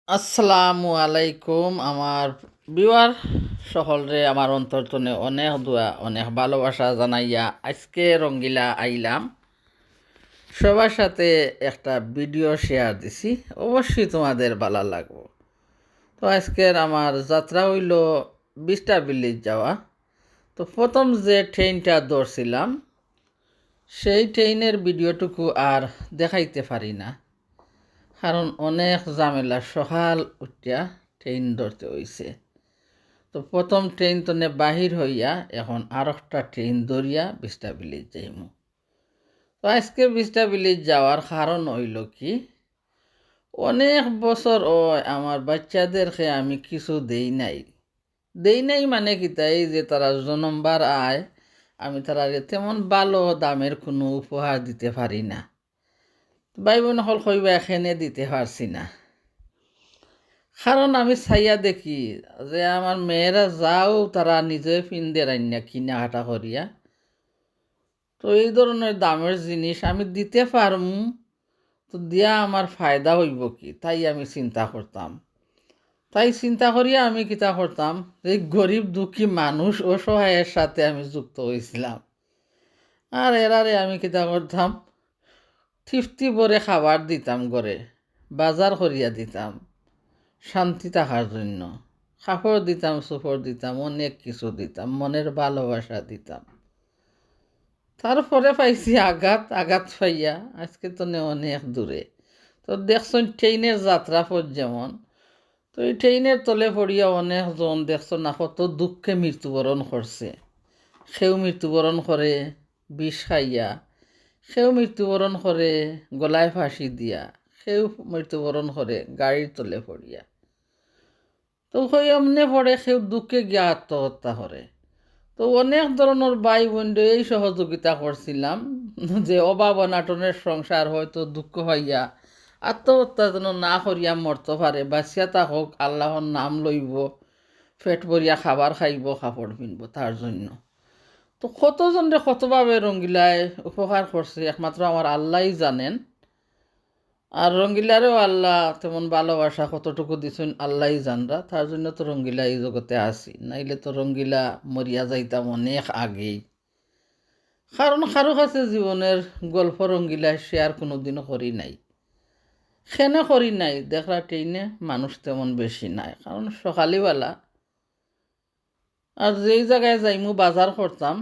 আসসালামু আলাইকুম আমার বিওয়ার সকলরে আমার অন্তর্তনে অনেক দোয়া অনেক ভালোবাসা জানাইয়া আজকে রঙ্গিলা আইলাম সবার সাথে একটা ভিডিও শেয়ার দিছি অবশ্যই তোমাদের ভালো লাগবো। তো আজকের আমার যাত্রা হইল বিস্টা ভিলেজ যাওয়া। তো প্রথম যে ট্রেনটা ধরছিলাম সেই ট্রেনের ভিডিওটুকু আর দেখাইতে পারি না, কারণ অনেক ঝামেলা সকাল উঠিয়া ট্রেন ধরতে হইছে। তো প্রথম ট্রেন তো বাহির হইয়া এখন আর একটা ট্রেন ধরিয়া বিস্টা ভিলেজ যাইমু। তো আজকে বিস্টা ভিলেজ যাওয়ার কারণ হইল কি, অনেক বছর আমার বাচ্চাদেরকে আমি কিছু দেই নাই মানে কি তাই যে তারা জনমবার আয় আমি তারা তেমন ভালো দামের কোনো উপহার দিতে পারি না। ভাই বোন হল কইবা এখানে দিতে পারছি না, কারণ আমি চাইয়া দেখি যে আমার মেয়েরা যাও তারা নিজে পিন্দে রান্না কিনাকাটা করিয়া। তো এই ধরনের দামের জিনিস আমি দিতে পারমু, তো দিয়া আমার ফায়দা হইব কি, তাই আমি চিন্তা করতাম। তাই চিন্তা করিয়া আমি কিতা করতাম, এই গরিব দুঃখী মানুষ অসহায়ের সাথে আমি যুক্ত হয়েছিলাম। আর এরারে আমি কিতা করতাম, তৃপ্তি ভরে খাবার দিতাম, ঘরে বাজার করিয়া দিতাম শান্তি থাকার জন্য। কাপড় দিতাম, সুপড় দিতাম, অনেক কিছু দিতাম, মনের ভালোবাসা দিতাম। তারপরে পাইছি আঘাত, আঘাত পাইয়া আজকে তো অনেক দূরে। তো দেখছেন ট্রেনের যাত্রাপথ যেমন, তো এই ট্রেনের তলে পড়িয়া অনেকজন দেখছ না কত দুঃখে মৃত্যুবরণ করছে। সেও মৃত্যুবরণ করে বিষ খাইয়া, সেও মৃত্যুবরণ করে গলায় ফাঁসি দিয়া, সেও মৃত্যুবরণ করে গাড়ির তলে পড়িয়া। তো সেই এমনি পড়ে সেও দুঃখে গিয়া আত্মহত্যা করে। তো অনেক ধরনের ভাই বোনরে এই সহযোগিতা করছিলাম যে অভাব অনাটনের সংসার হয়তো দুঃখ হইয়া আত্মহত্যা যেন না করিয়া মরতে পারে, বাঁচিয়া তা হোক, আল্লাহর নাম লইব, পেট ভরিয়া খাবার খাইব, কাপড় পিনব তার জন্য। তো কতজনরে কতভাবে রঙ্গিলায় উপকার করছে একমাত্র আমার আল্লাহই জানেন। আর রঙ্গিলারেও আল্লাহ তেমন ভালোবাসা কতটুকু দিছেন আল্লাহই জানরা, তার জন্য তো রঙ্গিলা এই জগতে আসি, নাইলে তো রঙ্গিলা মরিয়া যাইতাম অনেক আগেই। কারণ কারো কাছে জীবনের গল্প রঙ্গিলা শেয়ার কোনো দিনও করি নাই, সেনে করি নাই। দেখলা ট্রেনে মানুষ তেমন বেশি নাই, কারণ সকালবেলা। আর যেই জায়গায় যাইমু বাজার করতাম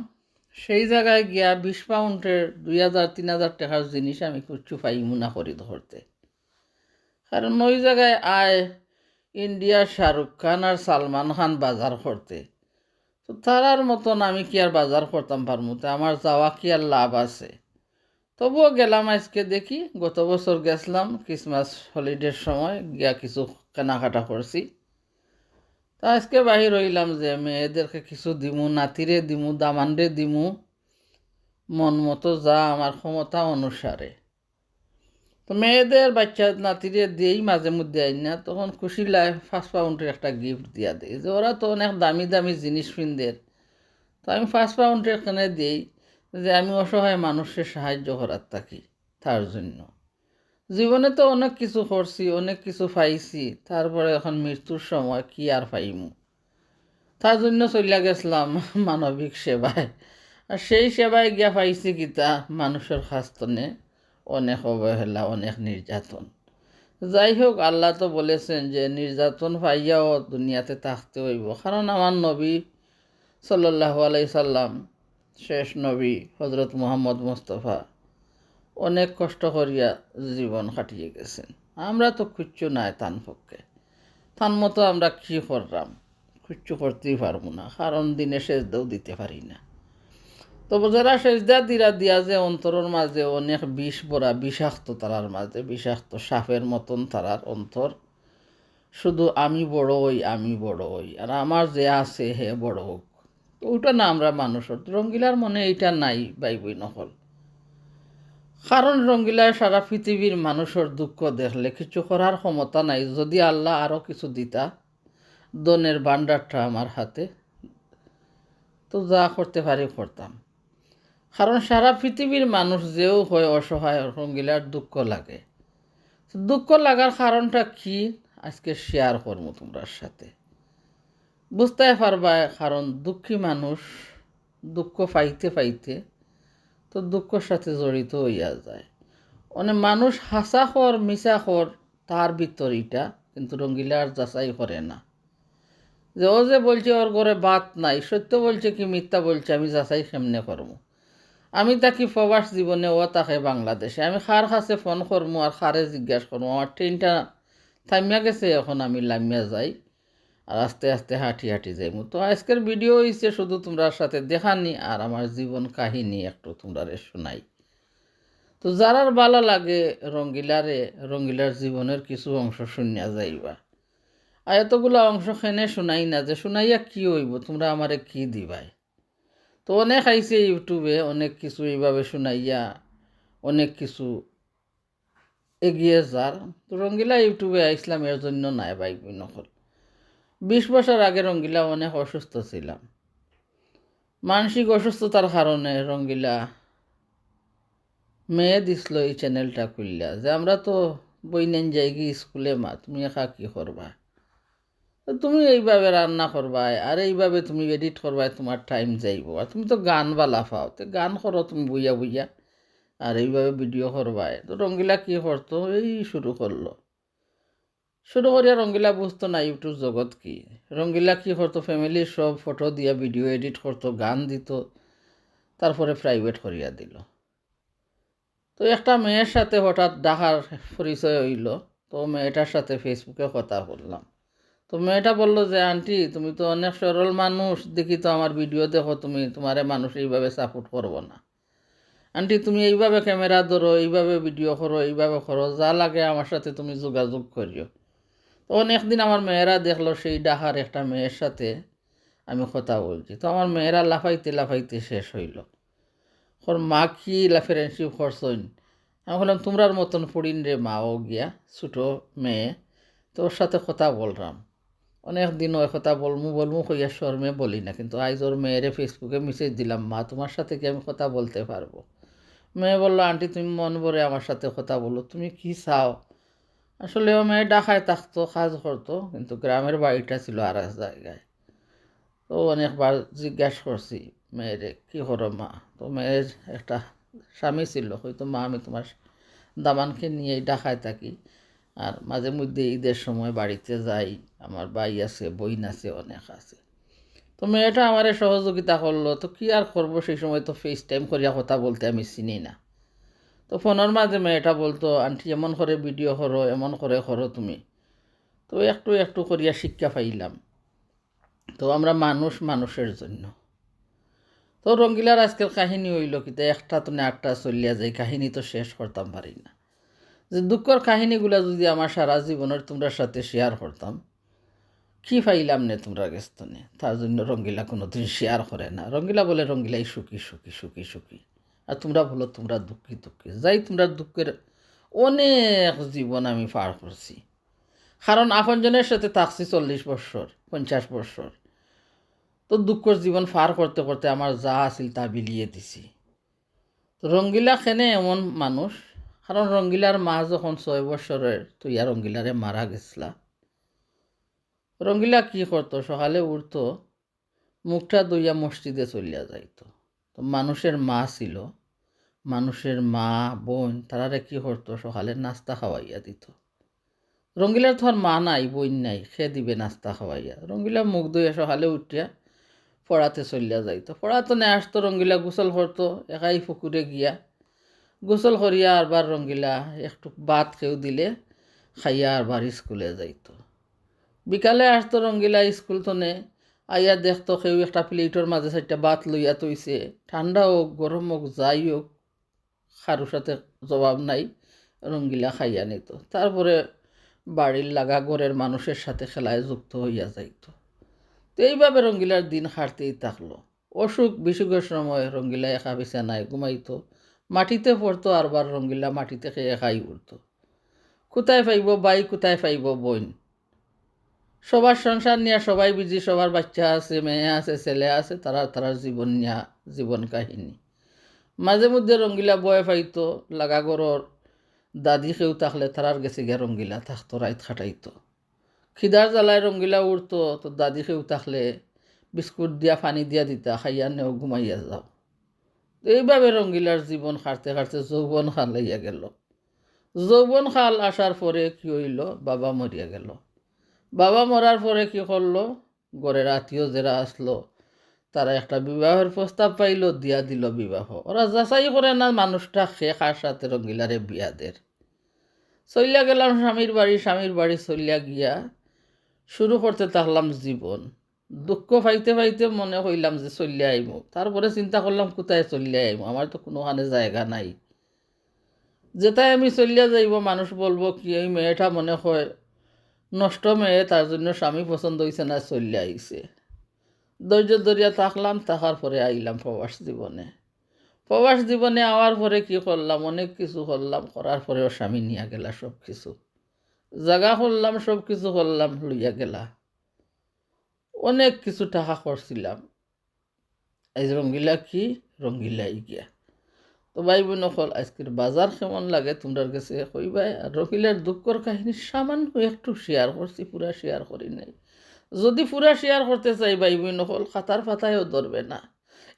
সেই জায়গায় গিয়া 20 পাউন্ডের 2000-3000 টাকার জিনিস আমি কিচ্ছু পাইমু না খরিদ করতে। কারণ ওই জায়গায় আয় ইন্ডিয়ার শাহরুখ খান আর সালমান খান বাজার করতে। তো তারার মতন আমি কি আর বাজার করতাম পারমু? তা আমার যাওয়া কি আর লাভ আছে? তবুও গেলাম আজকে, দেখি গত বছর গেছিলাম ক্রিসমাস হলিডের সময়, গিয়া কিছু কেনাকাটা করছি। তা আজকে বাহির হইলাম যে মেয়েদেরকে কিছু দিমু, নাতিরে দিমু, দামানরে দিমু, মন মতো যা আমার ক্ষমতা অনুসারে। তো মেয়েদের বাচ্চা নাতিরে দিয়েই মাঝে মধ্যে আই না, তখন খুশি লাগে 5 পাউন্ডের একটা গিফট দিয়া দেয়, যে ওরা তো অনেক দামি দামি জিনিস কিনদের। তো আমি 5 পাউন্ডের এখানে দিই যে আমি অসহায় মানুষের সাহায্য করার থাকি। তার জন্য জীবনে তো অনেক কিছু করছি, অনেক কিছু পাইছি, তারপরে এখন মৃত্যুর সময় কি আর পাইমু? তার জন্য চলিয়া গেছিলাম মানবিক সেবায়। আর সেই সেবায় গিয়া পাইছি কিতা, মানুষের খাস্তনে অনেক অবহেলা, অনেক নির্যাতন। যাই হোক, আল্লাহ তো বলেছেন যে নির্যাতন পাইয়াও দুনিয়াতে থাকতে হইব, কারণ আমার নবী সাল্লাল্লাহু আলাইহি সাল্লাম, শেষ নবী হজরত মুহাম্মদ মুস্তফা অনেক কষ্ট করিয়া জীবন কাটিয়ে গেছেন। আমরা তো কিচ্ছু নাই তান পক্ষে, তার মতো আমরা কী করলাম? কিচ্ছু করতেই পারবো না, কারণ দিনে সেজদাও দিতে পারি না। তবে যারা সেজদা দিয়া যে অন্তরের মাঝে অনেক বিষ ভরা, বিষাক্ত, তারার মাঝে বিষাক্ত সাপের মতন তারার অন্তর, শুধু আমি বড় হই, আমি বড় হই, আর আমার যে আছে হে বড় হোক। ওইটা না আমরা মানুষের, রঙ্গিলার মনে এইটা নাই বাই বই নকল। কারণ রঙ্গিলার সারা পৃথিবীর মানুষের দুঃখ দেখলে কিছু করার ক্ষমতা নাই। যদি আল্লাহ আরও কিছু দিতা, দনের ভান্ডারটা আমার হাতে, তো যা করতে পারি করতাম। কারণ সারা পৃথিবীর মানুষ যেও হয় অসহায়, রঙ্গিলার দুঃখ লাগে। দুঃখ লাগার কারণটা কি আজকে শেয়ার করবো তোমরার সাথে, বুঝতে পারবা। কারণ দুঃখী মানুষ দুঃখ পাইতে পাইতে তো দুঃখের সাথে জড়িত হইয়া যায়। অনেক মানুষ হাসাখর মিশাখর তার ভিতরিটা, কিন্তু রঙ্গিলার যাচাই করে না। যে ও যে বলছে ওর ঘরে ভাত নাই, সত্য বলছে কি মিথ্যা বলছে, আমি যাচাই কেমনে করবো? আমি তাকে প্রবাস জীবনে, ও তাকে বাংলাদেশে, আমি খার কাছে ফোন করবো আর খারে জিজ্ঞাসা করবো আমার ট্রেনটা থামিয়া গেছে, এখন আমি লামিয়া যাই আর আস্তে আস্তে হাঁটি হাঁটি যাইমু। তো আজকের ভিডিও হয়েছে শুধু তোমরার সাথে দেখানি আর আমার জীবন কাহিনী একটু তোমরা শোনাই। তো যারার ভালো লাগে রঙ্গিলার জীবনের কিছু অংশ শুনিয়া যাইবা। আর এতগুলো অংশ খেনে শোনাই না, যে শোনাইয়া কি হইব, তোমরা আমারে কি দিবাই। তো অনেক আইছে ইউটিউবে, অনেক কিছু এইভাবে শোনাইয়া অনেক কিছু এগিয়ে যার। তো রঙ্গিলা ইউটিউবে আইসলাম এর জন্য নাই বাইক নকল। 20 বছর আগে রঙ্গিলা অনেক অসুস্থ ছিলাম। মানসিক অসুস্থতার কারণে রঙ্গিলা মেয়ে দিছিল এই চ্যানেলটা খুললা, যে আমরা তো বই নেন যাই কি স্কুলে, মা তুমি একা কী করবা, তুমি এইভাবে রান্না করবাই আর এইভাবে তুমি এডিট করবাই, তোমার টাইম যাইব। আর তুমি তো গান বালা পাও, তো গান করো তুমি বইয়া বইয়া, আর এইভাবে ভিডিও করবাই। তো রঙ্গিলা কী করতো, এই শুরু করিয়া রঙ্গিলা বুঝতো না ইউটিউব জগৎ কি। রঙ্গিলা কী করতো, ফ্যামিলির সব ফটো দিয়া ভিডিও এডিট করতো, গান দিত, তারপরে প্রাইভেট করিয়া দিল। তো একটা মেয়ের সাথে হঠাৎ ডাকার পরিচয় হইল। তো মেয়েটার সাথে ফেসবুকে কথা বললাম। তো মেয়েটা বলল যে আন্টি তুমি তো অনেক সরল মানুষ, দেখি তো আমার ভিডিও দেখো, তোমারে মানুষ এইভাবে সাপোর্ট করবো না। আন্টি তুমি এইভাবে ক্যামেরা ধরো, এইভাবে ভিডিও করো, এইভাবে করো, যা লাগে আমার সাথে তুমি যোগাযোগ করিও। তো অনেকদিন আমার মেয়েরা দেখলো সেই ডাকার একটা মেয়ের সাথে আমি কথা বলছি। তো আমার মেয়েরা লাফাইতে লাফাইতে শেষ হইল। ওর মা কি ফ্রেন্ডশিপ করছইন। আমি বললাম তোমরার মতন পড়িন রে মা, ও গিয়া ছোটো মেয়ে, তো ওর সাথে কথা বললাম। অনেক দিন ওই কথা বলমু কইয়া শর্মে বলি না, কিন্তু আজ ওর মেয়েরে ফেসবুকে মেসেজ দিলাম, মা তোমার সাথে কি আমি কথা বলতে পারবো? মেয়ে বললো আন্টি তুমি মন ভরে আমার সাথে কথা বলো, তুমি কি চাও। আসলে ও মেয়ে ঢাকায় থাকতো, কাজ করতো, কিন্তু গ্রামের বাড়িটা ছিল আর এক জায়গায়। তো অনেকবার জিজ্ঞাসা করছি মেয়েরে কী করো মা। তো মেয়ের একটা স্বামী ছিল, হয়তো মা আমি তোমার দামানকে নিয়েই ঢাকায় থাকি, আর মাঝে মধ্যে ঈদের সময় বাড়িতে যাই, আমার ভাই আছে, বইন আছে, অনেক আছে। তো মেয়েটা আমারে সহযোগিতা করলো। তো কি আর করবো, সেই সময় তো ফেস টাইম করিয়া কথা বলতে আমি চিনি না। তো ফোনের মাঝে মেয়েটা বলতো আন্টি এমন করে ভিডিও করো, এমন করে করো তুমি। তো একটু একটু করিয়া শিক্ষা পাইলাম। তো আমরা মানুষের জন্য। তো রঙ্গিলার আজকের কাহিনী হইল কিন্তু একটা তো না একটা চলিয়া যায়, কাহিনী তো শেষ করতাম পারি না। যে দুঃখের কাহিনীগুলো যদি আমার সারা জীবনের তোমরা সাথে শেয়ার করতাম, কি পাইলাম নে তোমরা গেস্তনে, তার জন্য রঙ্গিলা কোনো দিন শেয়ার করে না। রঙ্গিলা বলে রঙ্গিলাই সুখী সুখী সুখী সুখী, আর তোমরা বলো তোমরা দুঃখী দুঃখী। যাই তোমরা দুঃখের অনেক জীবন আমি পার করছি, কারণ আপনজনের সাথে থাকছি 40 বছর 50 বছর। তো দুঃখের জীবন পার করতে করতে আমার যা আছিল তা বিলিয়ে দিছি। তো রঙ্গিলা খেনে এমন মানুষ, কারণ রঙ্গিলার মা যখন 6 বছরের তো ইয়া রঙ্গিলারে মারা গেছিলা। রঙ্গিলা কি করতো, সকালে উঠতো, মুখটা ধুইয়া মসজিদে চলিয়া যাইতো। তো মানুষের মা ছিল, মানুষের মা বোন তারারে কি করতো, সকালে নাস্তা খাওয়াইয়া দিত। রঙ্গিলার তো আর মা নাই, বোন নাই, খেয়ে দিবে নাস্তা খাওয়াইয়া। রঙ্গিলা মুখ ধুইয়া সকালে উঠিয়া পড়াতে চলিয়া যাইতো। পড়াতো নে আসতো, রঙ্গিলা গোসল করতো একাই পুকুরে গিয়া, গোসল করিয়া আরবার রঙ্গিলা একটু ভাত খেয়েও দিলে খাইয়া আরবার স্কুলে যাইতো। বিকালে আসতো রঙ্গিলা স্কুল তনে, আইয়া দেখতো কেউ একটা প্লেটের মাঝে 4টা ভাত লইয়া তৈছে, ঠান্ডা হোক গরম হোক যাই হোক, কারোর সাথে জবাব নাই, রঙ্গিলা খাইয়া নিত। তারপরে বাড়ির লাগা ঘরের মানুষের সাথে খেলায় যুক্ত হইয়া যাইতো। তো এইভাবে রঙ্গিলার দিন কাটতেই থাকলো। অসুখ বিসুখের সময় রঙ্গিলা একা বিছানায় ঘুমাইতো, মাটিতে পড়তো, আরবার রঙ্গিলা মাটিতে খেয়ে একাই উঠতো। কোথায় পাইব বাই, কোথায় পাইব বোন, সবার সংসার নিয়ে সবাই বিজি, সবার বাচ্চা আছে, মেয়ে আছে, ছেলে আছে, তারার জীবন নিয়ে জীবন কাহিনী। মাঝে মধ্যে রঙ্গিলা বয় পাইতো, লাগা ঘরের দাদি কেউ থাকলে তারার গেছে গিয়া রঙ্গিলা থাকতো, রাত খাটাইতো। খিদার জ্বালায় রঙ্গিলা উঠতো, তো দাদি খেউ থাকলে বিস্কুট দিয়া পানি দিয়া দিতা, খাইয়া নেও ঘুমাইয়া যাও। এইভাবে রঙ্গিলার জীবন কাটতে কাটতে যৌবন কাল লইয়া গেল। যৌবন কাল আসার পরে কি হইল, বাবা মরিয়া গেল। বাবা মরার পরে কি করলো, ঘরের আত্মীয় যারা আসলো তারা একটা বিবাহের প্রস্তাব পাইল, দিয়া দিল বিবাহ। ওরা যাচাই করে না মানুষটা সে কার সাথে রঙ্গিলারে বিয়া দের। চলিয়া গেলাম স্বামীর বাড়ি চলিয়া গিয়া শুরু করতে থাকলাম জীবন। দুঃখ পাইতে পাইতে মনে হইলাম যে চলিয়া আইব। তারপরে চিন্তা করলাম কোথায় চলিয়া আইব, আমার তো কোনোখানে জায়গা নাই। যেটাই আমি চলিয়া যাইব মানুষ বলবো কি এই মেয়েটা মনে হয় নষ্ট মেয়ে, তার জন্য স্বামী পছন্দ হয়েছে না চলিয়া আইছে। ধৈর্য ধরিয়া থাকলাম, থাকার পরে আইলাম প্রবাস জীবনে। প্রবাস জীবনে আওয়ার পরে কি করলাম, অনেক কিছু করলাম, করার পরেও স্বামী নিয়ে গেলা সব কিছু। জাগা করলাম, সব কিছু করলাম, লইয়া গেলা। অনেক কিছু টাকা করছিলাম। এই রঙ্গিলা কি, রঙ্গিলাই গিয়া। তো ভাই বোন সকল, আজকের বাজার কেমন লাগে তোমরার কাছে কইবাই। আর রঙ্গিলার দুঃখর কাহিনী সামান্য একটু শেয়ার করছি, পুরা শেয়ার করি নাই। যদি পুরা শেয়ার করতে চাই ভাই বোন সকল, খাতার পাতায়ও ধরবে না।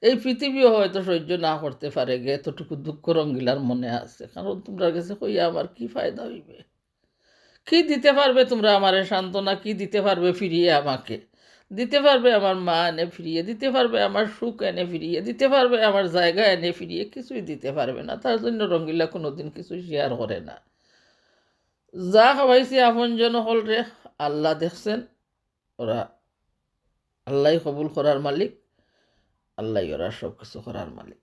এই পৃথিবীও হয়তো সহ্য না করতে পারে গে, এতটুকু দুঃখ রঙ্গিলার মনে আছে। কারণ তোমরা কাছে কইয়া আমার কি ফায়দা হইবে, কি দিতে পারবে তোমরা আমারে সান্ত্বনা, কি দিতে পারবে ফিরিয়ে আমাকে, দিতে পারবে আমার মা এনে ফিরিয়ে, দিতে পারবে আমার সুখ এনে ফিরিয়ে, দিতে পারবে আমার জায়গা এনে ফিরিয়ে, কিছুই দিতে পারবে না। তার জন্য রঙ্গিলা কোনোদিন কিছুই শেয়ার করে না। যা খাওয়াইছে আপনজন হল রে, আল্লাহ দেখছেন, ওরা আল্লাহ কবুল করার মালিক, আল্লাহ ওরা সব কিছু করার মালিক।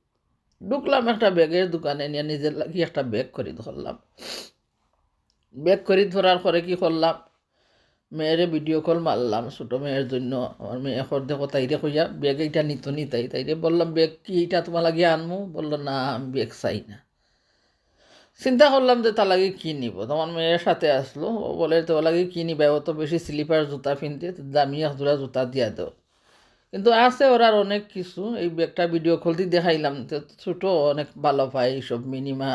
ঢুকলাম একটা ব্যাগের দোকানে, নিয়ে নিজের লাগি একটা ব্যাগ খরিদ করলাম। ব্যাগ খরিদ ধরার পরে কি করলাম, মেয়েরে ভিডিও কল মারলাম ছোটো মেয়ের জন্য। আমার মেয়ে এখন দেখো তাইরে কইয়া ব্যাগ এইটা নিত নি, তাইরে বললাম ব্যাগ কি এইটা তোমার লাগিয়ে আনমু, বললো না আমি ব্যাগ চাই না। চিন্তা করলাম যে তার লাগে কী নিব, তোমার মেয়ের সাথে আসলো, ও বলে তো লাগে কী নিবে, ও তো বেশি স্লিপার জুতা কিনতে, দামি এক জোড়া জুতা দিয়া দাও। কিন্তু আছে ওরার অনেক কিছু, এই ব্যাগটা ভিডিও কলতে দেখাইলাম, তো ছোটো অনেক ভালো পায়, এইসব মিনিমা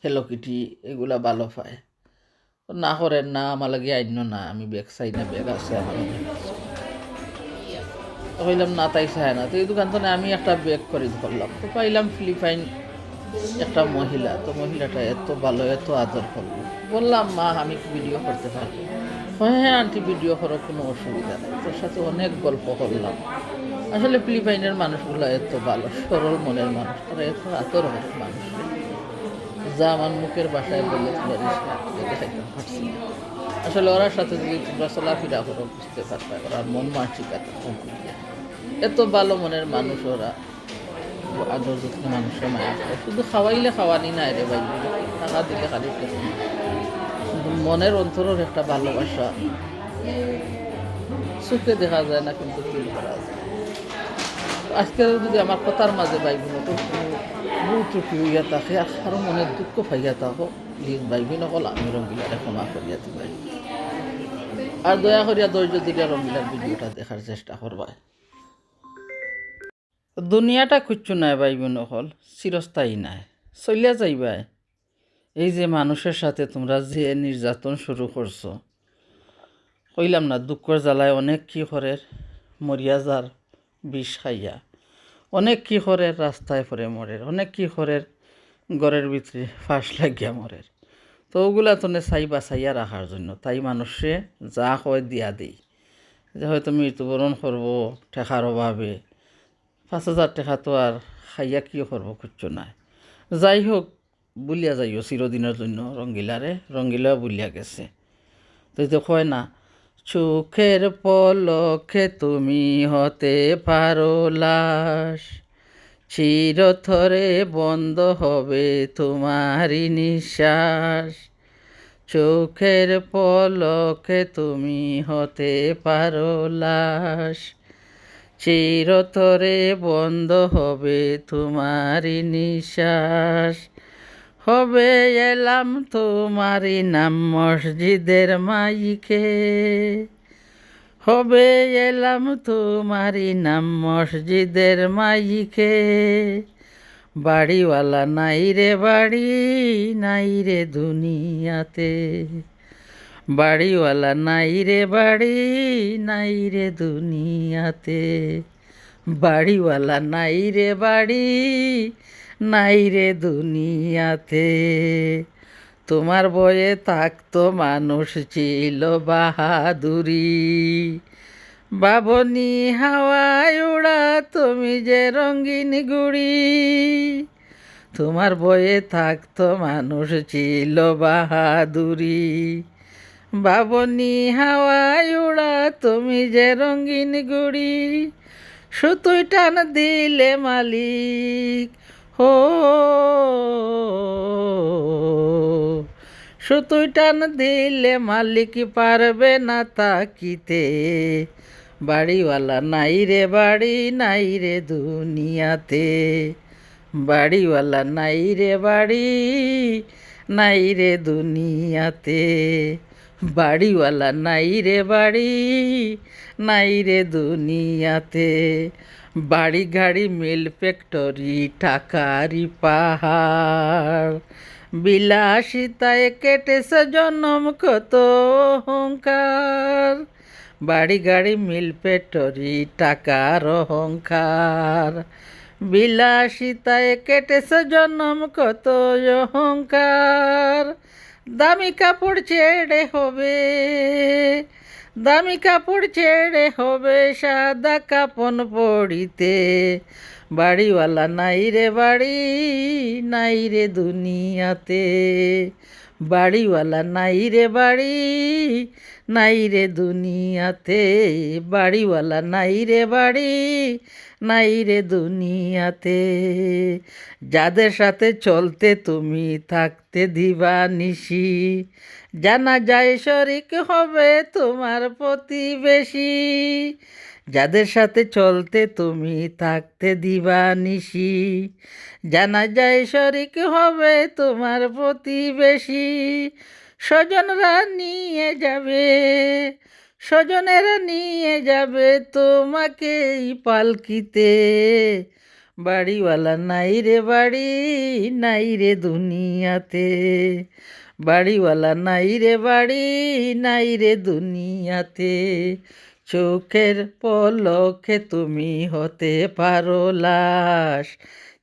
হেলো কিটি এগুলা ভালো পায়। না করেন না, আমার লাগে আইন না, আমি ব্যাগ চাই না, ব্যাগ আছে আমার অনেক কিছু। কইলাম না তাই চায় না। তো এই দোকান থেকে আমি একটা ব্যাগ করে ধরলাম, তো পাইলাম ফিলিপাইন একটা মহিলা। তো মহিলাটা এত ভালো, এত আদর করলো। বললাম মা আমি ভিডিও করতে পারবো? হ্যাঁ আন্টি ভিডিও করার কোনো অসুবিধা নেই। তোর সাথে অনেক গল্প করলাম। আসলে ফিলিপাইনের মানুষগুলো এত ভালো, সরল মনের মানুষ, তারা এত আদর হয় মানুষের, যা আমার মুখের বাসায় বললে তোমরা দেখাইতে পারছি না। আসলে ওরার সাথে যদি তোমরা চলাফেরা করো বুঝতে পারবে, ওরা মন মানসিকতা এত ভালো মনের মানুষ। ওরা আদর যত্ন মানুষের মায়া করে, শুধু খাওয়াইলে খাওয়ানি নাই রে ভাই, টাকা দিলে খালি কিন্তু মনের অন্তরের একটা ভালোবাসা চোখে দেখা যায় না, কিন্তু ফিল করা যায়। আজকে যদি আমার কথার মাঝে ভাই বোন তো ভুল ত্রুটি হইয়া থাকে, আরও মনের দুঃখ পাইয়া থাকো, প্লিজ ভাই বোন সকল আমি রঙ্গিলারে ক্ষমা করিয়া দিবাই। আর দয়া করিয়া ধৈর্য দিলে রঙ্গিলার ভিডিওটা দেখার চেষ্টা করবা। দুনিয়াটা কিচ্ছু নাই ভাই বোন সকল, চিরস্থায়ী নাই, চলিয়া যাইবাই। এই যে মানুষের সাথে তোমরা যে নির্যাতন শুরু করছো, কইলাম না দুঃখের জ্বালায় অনেক কি করে মরিয়া যার বিষ খাইয়া, অনেক কি করে রাস্তায় পরে মরে, অনেক কি করে ঘরের ভিতরে ফাঁস লাগিয়া মরে। তো ওগুলা তো চাই বাঁচাইয়া রাখার জন্য তাই মানুষে যা কয় দিয়া দিই, যে হয়তো মৃত্যুবরণ করবো টেকার অভাবে, 5,000 টাকা তো আর খাইয়া কি করবো কিচ্ছু নাই। যাই হোক বুলিয়া যাইও চিরদিনের জন্য রঙ্গিলা বুলিয়া গেছে। তো এই তো কয় না, চোখের পলকে তুমি হতে পারো লাশ, চিরতরে বন্ধ হবে তোমারই নিঃশ্বাস। চোখের পলকে তুমি হতে পারো লাশ, চিরতরে বন্ধ হবে তোমারই নিঃশ্বাস। হবে এলাম তোমারই নাম মসজিদের মাইকে, হবে এলাম তোমারই নাম মসজিদের মাইকে। বাড়িওয়ালা নাই রে বাড়ি, নাই রে দুনিয়াতে, বাড়িওয়ালা নাই রে বাড়ি, নাই রে দুনিয়াতে, বাড়িওয়ালা নাই রে বাড়ি, নাই রে দুনিয়াতে। তোমার বয়ে থাকতো মানুষ ছিল বাহাদুরি, বাবনি হাওয়ায় উড়া তুমি যে রঙিন গুড়ি। তোমার বয়ে থাকতো মানুষ ছিল বাহাদুরি, বাবনি হাওয়ায় উড়া তুমি যে রঙিন গুড়ি। সুতুই টান দিলে মালিক, হো সুতুই টান দিলে মালিক পারবে না তাকিতে। বাড়িওয়ালা নাই রে বাড়ি, নাই রে দুনিয়াতে, বাড়িওয়ালা নাই রে বাড়ি, নাই রে দুনিয়াতে, বাড়িওয়ালা নাই রে বাড়ি, নাই রে দুনিয়াতে। বাড়ি গাড়ি মিল ফ্যাক্টরি টাকারি পাহাড়, বিলাসিতায় কেটেছে জন্ম কত অহংকার। বাড়ি গাড়ি মিল ফ্যাক্টরি টাকার অহংকার, বিলাসিতায় কেটেছে জন্ম কত অহংকার। দামি কাপড় ছেড়ে হবে, দামি কাপড় ছেড়ে হবে সাদা কাপন পড়িতে। বাড়িওয়ালা নাই রে বাড়ি, নাই রে দুনিয়াতে, বাড়িওয়ালা নাই রে বাড়ি, নাই রে দুনিয়াতে, বাড়িওয়ালা নাই রে বাড়ি, নাই রে দুনিয়াতে। যাদের সাথে চলতে তুমি থাকতে দিবা নিশি, জানা যায় শরিক হবে তোমার প্রতিবেশী। যাদের সাথে চলতে তুমি থাকতে দিবা নিশি, জানা যায় শরিক হবে তোমার প্রতিবেশী। স্বজনরা নিয়ে যাবে, স্বজনেরা নিয়ে যাবে তোমাকে পালকিতে। বাড়িওয়ালা নাই রে বাড়ি, নাই রে দুনিয়াতে, বাড়িওয়ালা নাই রে বাড়ি, নাই রে দুনিয়াতে। চোখের পলকে তুমি হতে পারো লাশ,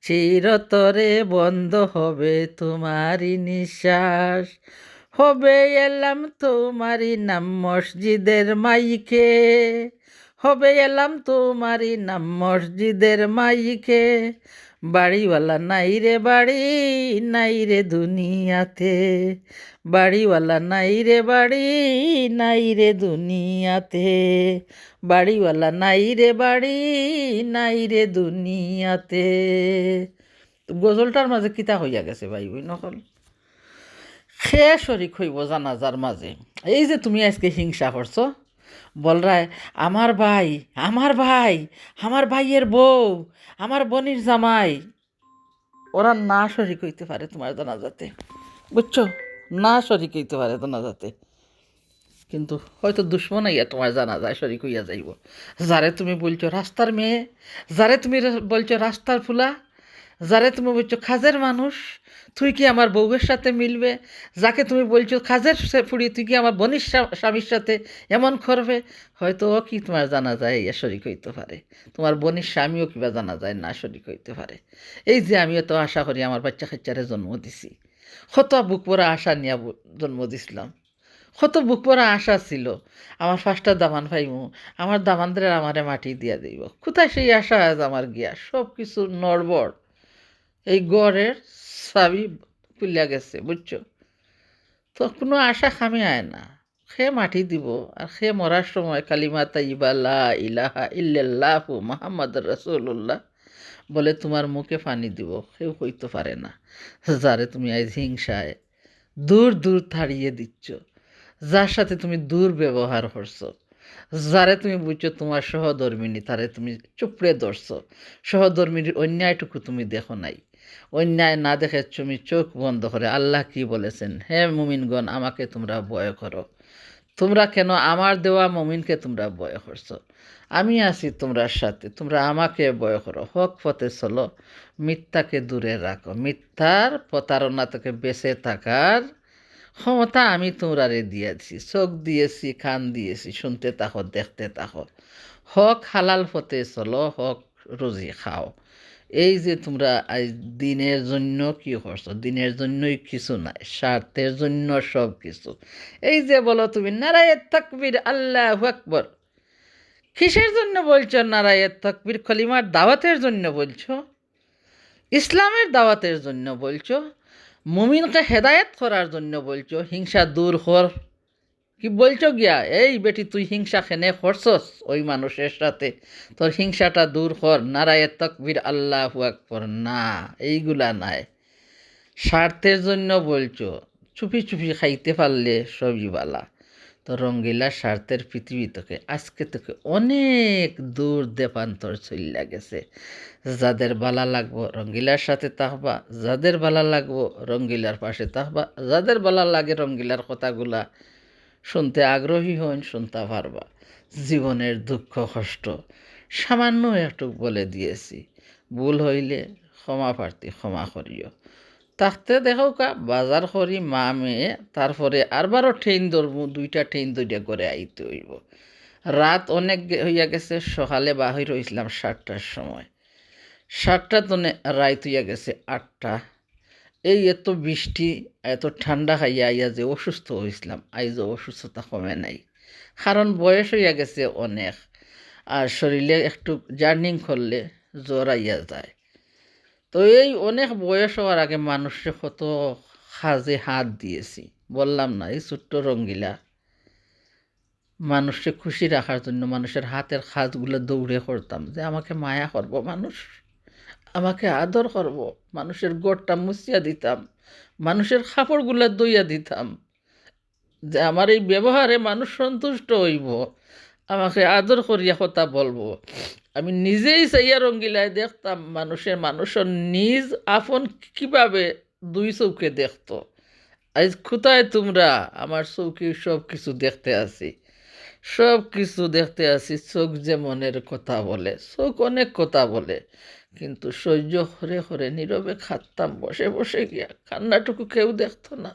চিরতরে বন্ধ হবে তোমারই নিঃশ্বাস। হবে এলাম তোমারই নাম মসজিদের মাইকে, হবে এলাম তোমারই নাম মসজিদের মাইকে। বাড়িওয়ালা নাই রে বাড়ি, নাই রে দুনিয়াতে, বাড়িওয়ালা নাই রে বাড়ি, নাই রে দুনিয়াতে, বাড়িওয়ালা নাই রে বাড়ি, নাই রে দুনিয়াতে। গজলটার মাঝে কিতা হইয়া গেছে ভাই ওই নকল সে শরিক হইব জানাজার মাঝে। এই যে তুমি আজকে হিংসা করছো, বলরায় আমার ভাই, আমার ভাই, আমার ভাইয়ের বউ, আমার বোনের জামাই, ওরা না শরিক হইতে পারে তোমার জানাজাতে, বুঝছো? না শরিক হইতে পারে জানাজাতে, কিন্তু হয়তো দুশ্মন আইয়া তোমার জানাজায় শরিক হইয়া যাইব। যারে তুমি বলছো রাস্তার মেয়ে, যারে তুমি বলছো রাস্তার ফুলা, যারে তুমি বলছো কাজের মানুষ, তুই কি আমার বউয়ের সাথে মিলবে? যাকে তুমি বলছো কাজের ফুড়ি, তুই কি আমার বোনের স্বামীর সাথে এমন করবে? হয়তো ও কি তোমার জানা যায় ইয়া শরিক হইতে পারে, তোমার বোনের স্বামীও কিবা জানা যায় না শরিক হইতে পারে। এই যে আমিও তো আশা করি আমার বাচ্চা কাচ্চারে জন্ম দিছি, কত বুক পরা আশা নিয়ে জন্ম দিছিলাম, কত বুক পরা আশা ছিল আমার ফার্স্টটা দামান পাইমু, আমার দামানদের আমারে মাটি দিয়া দিব। কোথায় সেই আশা আজ আমার গিয়া, সব কিছু নড়বড়, এই গড়ের চাবি খুলিয়া গেছে, বুঝছো? তো কোনো আশা খামে আয় না, সে মাটি দিব। আর সে মরার সময় কালিমা তাইবা লা ইলাহা ইল্লাল্লাহু মুহাম্মাদুর রাসূলুল্লাহ বলে তোমার মুখে পানি দিব, কেউ হইতে পারে না। যারে তুমি আজ হিংসায় দূর দূর তাড়িয়ে দিচ্ছ, যার সাথে তুমি দুর্ব্যবহার করছো, যারে তুমি বুঝছো তোমার সহধর্মিনী, তারে তুমি চুপড়ে ধরছো, সহধর্মিনীর অন্যায়টুকু তুমি দেখো নাই। অন্যায় না দেখে তুমি চোখ বন্ধ করে, আল্লাহ কি বলেছেন, হে মুমিনগণ আমাকে তোমরা ভয় করো। তোমরা কেন আমার দেওয়া মুমিনকে তোমরা ভয় করছো? আমি আছি তোমরার সাথে, তোমরা আমাকে ভয় করো। হক পথে চলো, মিথ্যাকে দূরে রাখো, মিথ্যার প্রতারণা থেকে বেঁচে থাকার ক্ষমতা আমি তোমরারে দিয়েছি, চোখ দিয়েছি, কান দিয়েছি, শুনতে থাকো, দেখতে থাকো। হক হালাল পথে চলো, হক রুজি খাও। এই যে তোমরা আজ দিনের জন্য কি করছো, দিনের জন্যই কিছু নাই, স্বার্থের জন্য সব কিছু। এই যে বলো তুমি নারায়ে তাকবীর আল্লাহু আকবার, কিসের জন্য বলছো নারায়ে তাকবীর? কলিমার দাওয়াতের জন্য বলছো, ইসলামের দাওয়াতের জন্য বলছো, মুমিনকে হেদায়েত করার জন্য বলছো, হিংসা দূর কর। কি বলছো গিয়া, এই বেটি তুই হিংসা খেনে করছস ওই মানুষের সাথে, তোর হিংসাটা দূর কর, নারায়ে তাকবীর আল্লাহু আকবার। না, এইগুলা নাই। স্বার্থের জন্য বলছো, চুপি চুপি খাইতে পারলে সবই বালা। তো রঙ্গিলা স্বার্থের পৃথিবী থেকে আজকে থেকে অনেক দূর দেপান্তর চইলা গেছে। যাদের বালা লাগবো রঙ্গিলার সাথে থাকবা, যাদের বালা লাগবো রঙ্গিলার পাশে থাকবা, যাদের বালা লাগে রঙ্গিলার কথাগুলা শুনতে আগ্রহী হন, শুনতে পারবা। জীবনের দুঃখ কষ্ট সামান্য একটু বলে দিয়েছি, ভুল হইলে ক্ষমা প্রার্থী, ক্ষমা করিও। থাকতে দেখো কা বাজার করি মা মেয়ে, তারপরে আরবারও ট্রেন ধরবো, দুইটা ট্রেন দুইটা করে আইতে হইব। রাত অনেক হইয়া গেছে, সকালে বাহির হইছিলাম 7টার সময়, 7টা তো রাত হইয়া গেছে 8টা। এই এত বৃষ্টি, এত ঠান্ডা খাইয়া আইয়া যে অসুস্থ হয়েছিলাম, আইজও অসুস্থতা কমে নাই। কারণ বয়স হইয়া গেছে অনেক, আর শরীরে একটু জার্নিং করলে জ্বর আইয়া যায়। তো এই অনেক বয়স হওয়ার আগে মানুষে কত কাজে হাত দিয়েছি, বললাম না এই ছোট্ট রঙ্গিলা মানুষকে খুশি রাখার জন্য মানুষের হাতের কাজগুলো দৌড়ে করতাম, যে আমাকে মায়া করব মানুষ, আমাকে আদর করব, মানুষের গোড়টা মুছিয়া দিতাম, মানুষের কাপড়গুলা দইয়া দিতাম, যে আমার এই ব্যবহারে মানুষ সন্তুষ্ট হইব, আমাকে আদর করিয়া কথা বলবো। আমি নিজেই চাইয়া রঙ্গিলায় দেখতাম মানুষের নিজ আপন কিভাবে দুই চৌকে দেখতো। আজ কোথায় তোমরা? আমার চৌকি সব কিছু দেখতে আছি, সব কিছু দেখতে আছি। চোখ যে মনের কথা বলে, চোখ অনেক কথা বলে, কিন্তু সহ্য করে করে নীরবে খাটতাম বসে বসে গিয়া। কান্নাটুকু কেউ দেখতো না,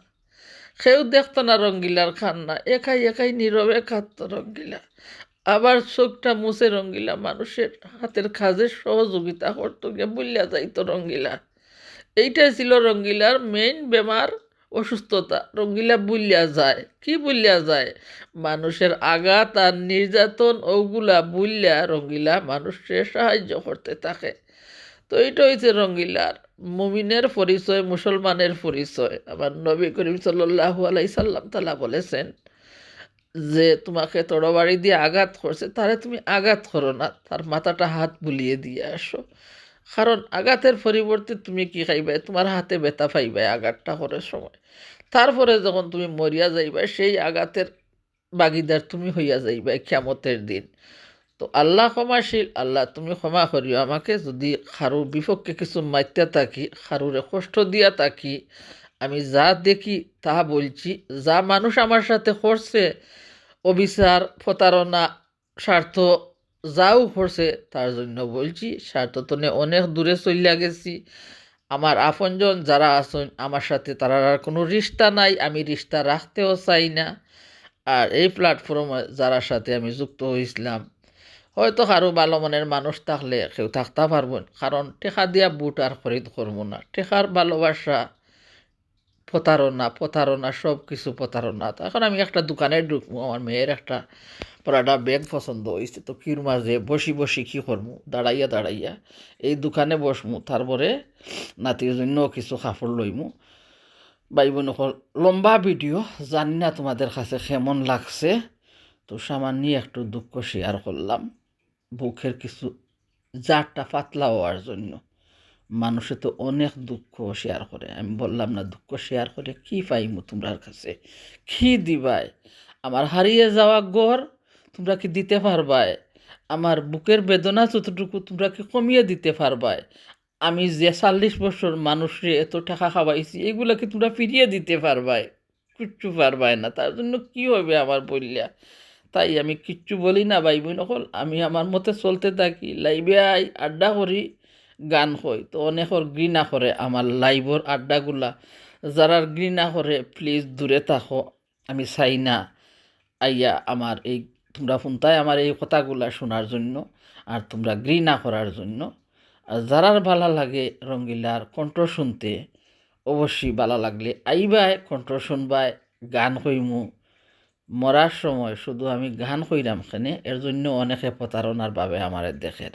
কেউ দেখতো না রঙ্গিলার কান্না, একাই একাই নীরবে খাটত রঙ্গিলা। আবার চোখটা মুছে রঙ্গিলা মানুষের হাতের কাজে সহযোগিতা করতো, গিয়ে বললা যাইতো রঙ্গিলা। এইটাই ছিল রঙ্গিলার মেইন বেমার, অসুস্থতা। রঙ্গিলা বুল্লা যায়, কি বুল্লা যায়? মানুষের আঘাত আর নির্যাতন ওগুলা বুল্লা রঙ্গিলা মানুষকে সাহায্য করতে থাকে। তো এইটা হয়েছে রঙ্গিলার মুমিনের পরিচয়, মুসলমানের পরিচয়। আমার নবী করিম সাল্লাল্লাহু আলাইহি সাল্লাম তাআলা বলেছেন যে তোমাকে তরবারি দিয়ে আঘাত করছে, তারে তুমি আঘাত করো না, তার মাথাটা হাত বুলিয়ে দিয়ে আসো। কারণ আঘাতের পরিবর্তে তুমি কি খাইবে, তোমার হাতে ব্যথা পাইবে আঘাতটা করার সময়। তারপরে যখন তুমি মরিয়া যাইবে, সেই আঘাতের বাগিদার তুমি হইয়া যাইবে কিয়ামতের দিন। তো আল্লাহ ক্ষমাশীল, আল্লাহ তুমি ক্ষমা করিও আমাকে, যদি খারুর বিপক্ষে কিছু মাইত্যা থাকি, খারুরে কষ্ট দিয়া থাকি। আমি যা দেখি তা বলছি, যা মানুষ আমার সাথে করছে, অবিচার, প্রতারণা, স্বার্থ যাও করছে, তার জন্য বলছি। স্বার্থ তো অনেক দূরে চলিয়া গেছি। আমার আপনজন যারা আছেন আমার সাথে, তারা আর কোনো রিশতা নাই, আমি রিশতা রাখতেও চাই না। আর এই প্ল্যাটফর্মে যারা সাথে আমি যুক্ত হয়েছিলাম, হয়তো কারো ভালো মনের মানুষ থাকলে কেউ থাকতে পারবেন, কারণ টেকা দিয়া বুট আর খরিদ করবো না। টেকার ভালোবাসা প্রতারণা, প্রতারণা, সব কিছু প্রতারণা। তো এখন আমি একটা দোকানে ঢুকবো, আমার মেয়ের একটা পরাটা ব্যাগ পছন্দ হয়েছে, তো কির মাঝে বসি বসি কী করবো, দাঁড়াইয়া দাঁড়াইয়া এই দোকানে বসমু, তারপরে নাতির জন্য কিছু কাপড় লইমু। ভাই বোন, লম্বা ভিডিও, জানি না তোমাদের কাছে কেমন লাগছে। তো সামান্য একটু দুঃখ শেয়ার করলাম, বুকের কিছু জারটা পাতলা হওয়ার জন্য। মানুষে তো অনেক দুঃখ শেয়ার করে, আমি বললাম না দুঃখ শেয়ার করে কি পাইমু তোমরার কাছে, কি দিবাই? আমার হারিয়ে যাওয়া ঘর তোমরা কি দিতে পারবাই? আমার বুকের বেদনা যতটুকু তোমরা কি কমিয়ে দিতে পারবাই? আমি যে 40 বছর মানুষে এত টাকা খাওয়াইছি, এগুলা কি তোমরা ফিরিয়ে দিতে পারবাই? কিচ্ছু পারবাই না। তার জন্য কি হবে আমার বললা? তাই আমি কিচ্ছু বলি না ভাই বোন সকল, আমি আমার মতে চলতে থাকি, লাইভে আই, আড্ডা করি, গান কই। তো অনেকর ঘৃণা করে আমার লাইভর আড্ডাগুলা, যারা ঘৃণা করে প্লিজ দূরে থাকো। আমি চাই না আইয়া আমার এই তোমরা ফোনটায় আমার এই কথাগুলা শোনার জন্য আর তোমরা ঘৃণা করার জন্য। আর যারার ভালো লাগে রঙ্গিলার কণ্ঠ শুনতে অবশ্যই ভালো লাগলে আইবাই কণ্ঠ শুনবাই, গান কইমু। মরার সময় শুধু আমি গান কইরাম খানে এর জন্য অনেকে প্রতারণার ভাবে আমারে দেখের।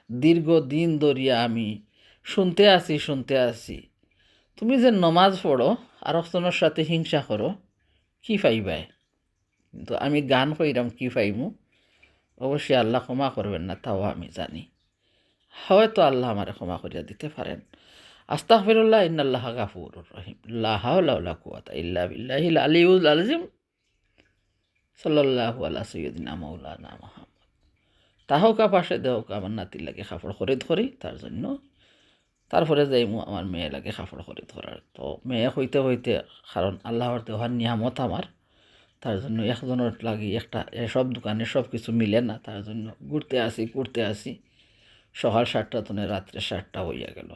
দীর্ঘদিন ধরিয়া আমি শুনতে আছি তুমি যে নমাজ পড়ো আর একজনের সাথে হিংসা করো, কি পাইবাই? কিন্তু আমি গান কইরাম কি পাইমু? অবশ্যই আল্লাহ ক্ষমা করবেন না, তাও আমি জানি। হয়তো আল্লাহ আমারে ক্ষমা করিয়া দিতে পারেন। আস্তাগফিরুল্লাহ ইন্নাল্লাহা গাফুরুর রহিম। লা হাওলা ওয়ালা কুওয়াতা ইল্লা বিল্লাহিল আলিয়্যিল আযীম। সাল্লাল্লাহু আলা সাইয়্যিদিনা মাওলানা মুহাম্মদ। তাহকা পাশে দেহকা আমার নাতির লাগে কাপড় খরিদ করি, তার জন্য তারপরে যাইমু আমার মেয়ে লাগে কাপড় খরিদ করার। তো মেয়ে হইতে হইতে, কারণ আল্লাহর দেওয়ার নিয়ামত আমার, তার জন্য একজনের লাগি একটা সব দোকানে সব কিছু মিলে না, তার জন্য ঘুরতে আসি সকাল 7টা তনে রাত্রে 7টা হইয়া গেল।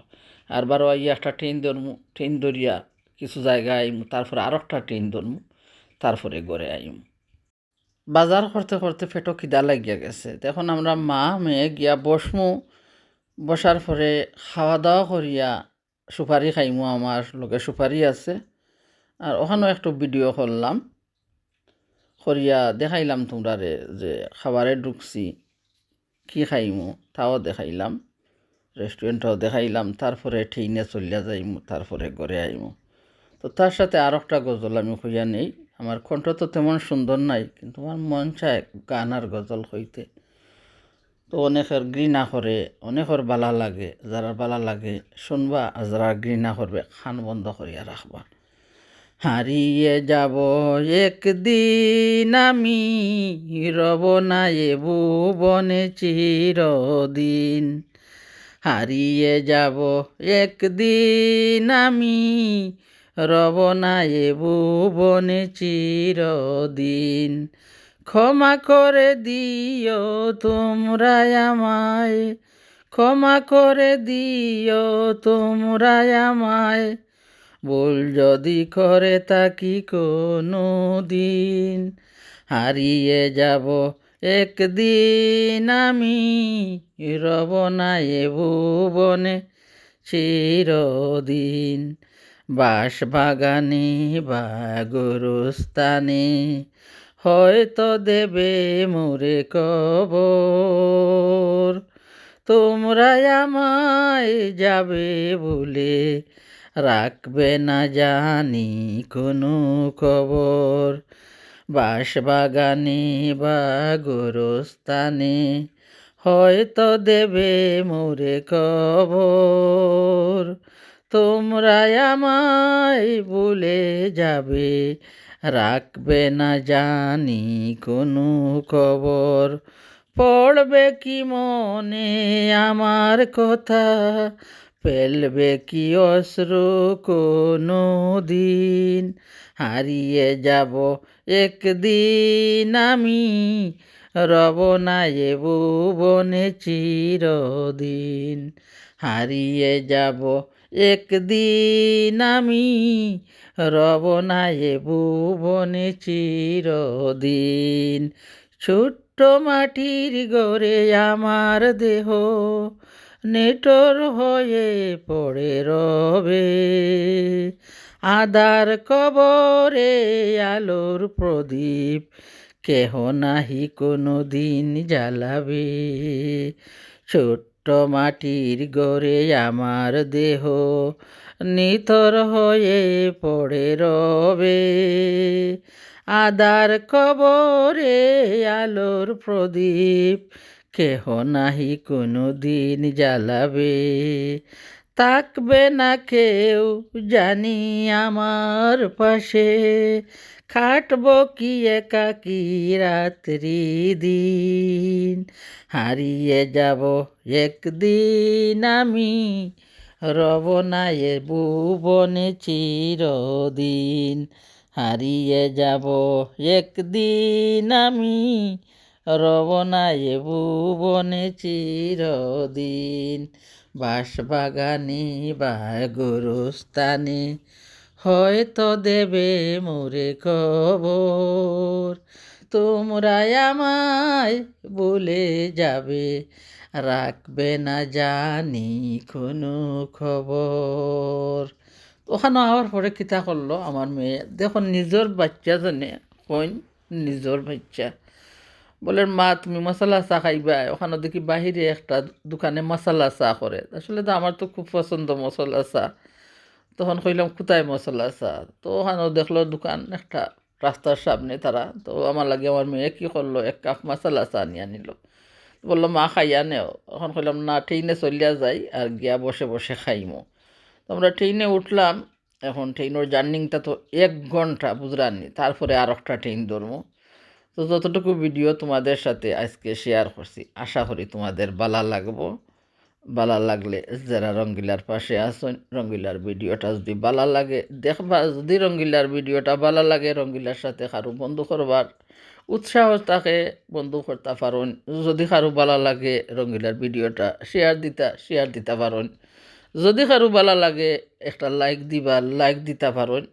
আর বারো আইয়া একটা ট্রেন ধরমু, ট্রেন ধরিয়া কিছু জায়গায় আইমু, তারপরে আরও একটা ট্রেন ধরমু, তারপরে ঘরে আইমু। বাজার করতে করতে পেটও খিদা লাগিয়া গেছে। এখন আমরা মা মেয়ে গিয়া বসমু, বসার পরে খাওয়া দাওয়া করিয়া সুপারি খাইমু। আমার লগে সুপারি আছে, আর ওখানেও একটু ভিডিও করলাম, করিয়া দেখাইলাম তোমরারে যে খাবারে ঢুকছি কি খাইমু, তাও দেখাইলাম, রেস্টুরেন্টও দেখাইলাম। তারপরে ট্রেনে চলিয়া যাইমু, তারপরে ঘরে আইমু। তো তার সাথে আর একটা গজল আমি কইয়া নেই। আমার কণ্ঠ তো তেমন সুন্দর নাই, কিন্তু আমার মন চায় গান আর গজল হইতে। তো অনেকের ঘৃণা করে, অনেকের বালা লাগে। যারা বালা লাগে শুনবা, আর যারা ঘৃণা করবে খান বন্ধ করিয়া রাখবা। হারিয়ে যাব একদিন আমি, রব না এ ভুবনে চিরদিন। হারিয়ে যাব একদিন আমি, রব না এ ভুবনে চিরদিন। ক্ষমা করে দিও তোমরা আমায়, ক্ষমা করে দিও তোমরা আমায়, ভুল যদি করে থাকি কোনো দিন। হারিয়ে যাব একদিন আমি, রব না এ ভুবনে চিরদিন। বাঁশবাগানে বা গোরস্থানে হয়তো দেবে মোরে কবর। তোমরা আমায় যাবে বলে রাখবে না জানি কোনো খবর। বাঁশবাগানে বা গোরস্থানে হয়তো দেবে মোরে কবর। তোমরা আমায় ভুলে যাবে, রাখবে না জানি কোনো খবর। পড়বে কি মনে আমার কথা, ফেলবে কি অশ্রু কোনো দিন। হারিয়ে যাব একদিন আমি, রব না এ ভুবনে চিরদিন। হারিয়ে যাব একদিন আমি, রব না এ ভুবনে চিরদিন। ছোট্ট মাটির গড়ে আমার দেহ নেটর হয়ে পড়ে রবে। আদার কবরে আলোর প্রদীপ কেহ নাহি কোনো দিন জ্বালাবে। ছোট্ট মাটির গড়ে আমার দেহ নিথর হয়ে পড়ে রবে। আদার কবরে আলোর প্রদীপ কেহ নাহি কোনো দিন জ্বালাবে। থাকবে না কেউ জানি আমার পাশে, খাটব কি একাকী রাত্রি দিন। হারিয়ে যাব একদিন আমি, রব না এ ভুবনে চিরদিন। হারিয়ে যাব একদিন আমি, রব না এ ভুবনে চিরদিন। বাঁশবাগানে বা গোরস্থানে হয়তো দেবে মোরে খবর, তোমরা আমায় বলে যাবে, রাখবে না জানি কোনো খবর। ওখানে আবার পরে কিতা করলো আমার মেয়ে, দেখো নিজের বাচ্চা জানে কইন, নিজের বাচ্চা বলে, মা তুমি মশলা চা খাইবা? ওখানে দেখি বাহিরে একটা দোকানে মশলা চা করে, আসলে তো আমার তো খুব পছন্দ মশলা চা। তখন কইলাম কোথায় মশলা চা? তো ওখানেও দেখলো দোকান একটা রাস্তার সামনে তারা। তো আমার লাগে আমার মেয়ে কী করলো, এক কাপ মশলা চা নিয়ে আনিল। বললো মা খাইয়া নেও। এখন কইলাম না, ট্রেনে চলিয়া যাই আর গিয়া বসে বসে খাইমো। তো আমরা ট্রেনে উঠলাম। এখন ট্রেনের জার্নিংটা তো 1 ঘন্টা বুঝরানি, তারপরে আর একটা ট্রেন ধরবো। তো যতটুকু ভিডিও তোমাদের সাথে আজকে শেয়ার করছি, আশা করি তোমাদের ভালো লাগবো। ভালো লাগলে যারা রঙ্গিলার পাশে আসেন, রঙ্গিলার ভিডিওটা যদি ভালো লাগে দেখবা, যদি রঙ্গিলার ভিডিওটা ভালো লাগে রঙ্গিলার সাথে কারো বন্ধু করবার উৎসাহ থাকে, বন্ধু করতে পারেন। যদি কারো ভালো লাগে রঙ্গিলার ভিডিওটা শেয়ার দিতে পারেন। যদি কারো ভালো লাগে একটা লাইক দিবা, লাইক দিতে পারেন।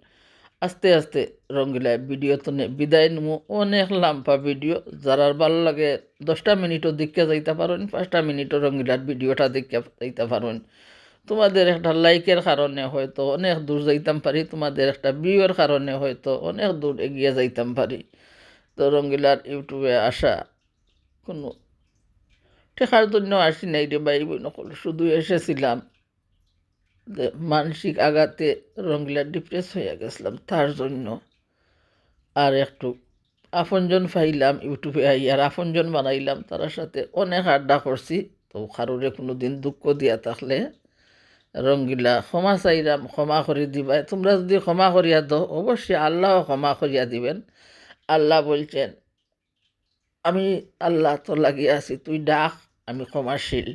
আস্তে আস্তে রঙ্গিলা ভিডিও তো বিদায় নেবো, অনেক লাম্পা ভিডিও। যারা ভালো লাগে 10টা মিনিটও দেখতে যাইতে পারেন, 5টা মিনিটও রঙ্গিলার ভিডিওটা দেখতে যাইতে পারেন। তোমাদের একটা লাইকের কারণে হয়তো অনেক দূর যাইতাম পারি, তোমাদের একটা ভিউয়ের কারণে হয়তো অনেক দূর এগিয়ে যাইতাম পারি। তো রঙ্গিলার ইউটিউবে আসা কোনো ঠেকার জন্য আসি নাই রে ভাই বোন, শুধু এসেছিলাম যে মানসিক আঘাতে রঙ্গিলা ডিপ্রেস হয়ে গেছিলাম তার জন্য। আর একটু আপনজন পাইলাম ইউটিউবে আর আপনজন বানাইলাম, তার সাথে অনেক আড্ডা করছি। তো কারোরে কোনো দিন দুঃখ দিয়া থাকলে রঙ্গিলা ক্ষমা চাইলাম, ক্ষমা করে দিবা। তোমরা যদি ক্ষমা করিয়া দাও অবশ্যই আল্লাহও ক্ষমা করিয়া দিবেন। আল্লাহ বলছেন, আমি আল্লাহ তো লাগিয়ে আছি, তুই ডাক, আমি ক্ষমাশীল।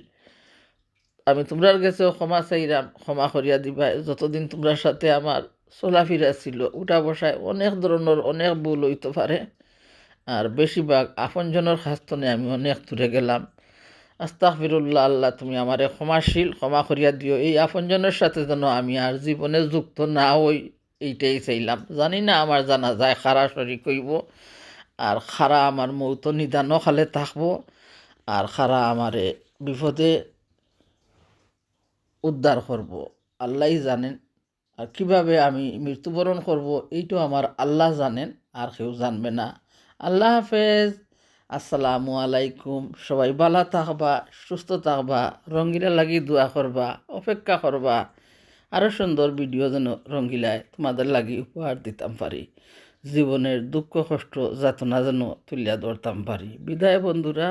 আমি তোমরার কাছেও ক্ষমা চাইলাম, ক্ষমা করিয়া দিবা। যতদিন তোমরার সাথে আমার চলাফেরা ছিল, উঠা বসায় অনেক ধরনের অনেক ভুল হইতে পারে। আর বেশিরভাগ আপনজনের খাস্তনে আমি অনেক দূরে গেলাম। আস্তাগফিরুল্লাহ, আল্লাহ তুমি আমারে ক্ষমাশীল, ক্ষমা করিয়া দিও। এই আপনজনের সাথে যেন আমি আর জীবনে যুক্ত না হই, এইটাই চাইলাম। জানি না আমার জানা যায় খারা শরীর কইব, আর খারা আমার মৌত নিদানও খালে থাকবো, আর খারা আমারে বিপদে উদ্ধার করব আল্লাহই জানেন। আর কিভাবে আমি মৃত্যুবরণ করব এইটাও আমার আল্লাহ জানেন, আর কেউ জানবে না। আল্লাহ হাফেজ, আসসালামু আলাইকুম। সবাই ভালো থাকবা, সুস্থ থাকবা, রঙ্গিলা লাগি দোয়া করবা, অপেক্ষা করবা আরও সুন্দর ভিডিও যেন রঙ্গিলায় তোমাদের লাগি উপহার দিতাম পারি, জীবনের দুঃখ কষ্ট যাতনা যেন তুলিয়া ধরতাম পারি। বিদায় বন্ধুরা।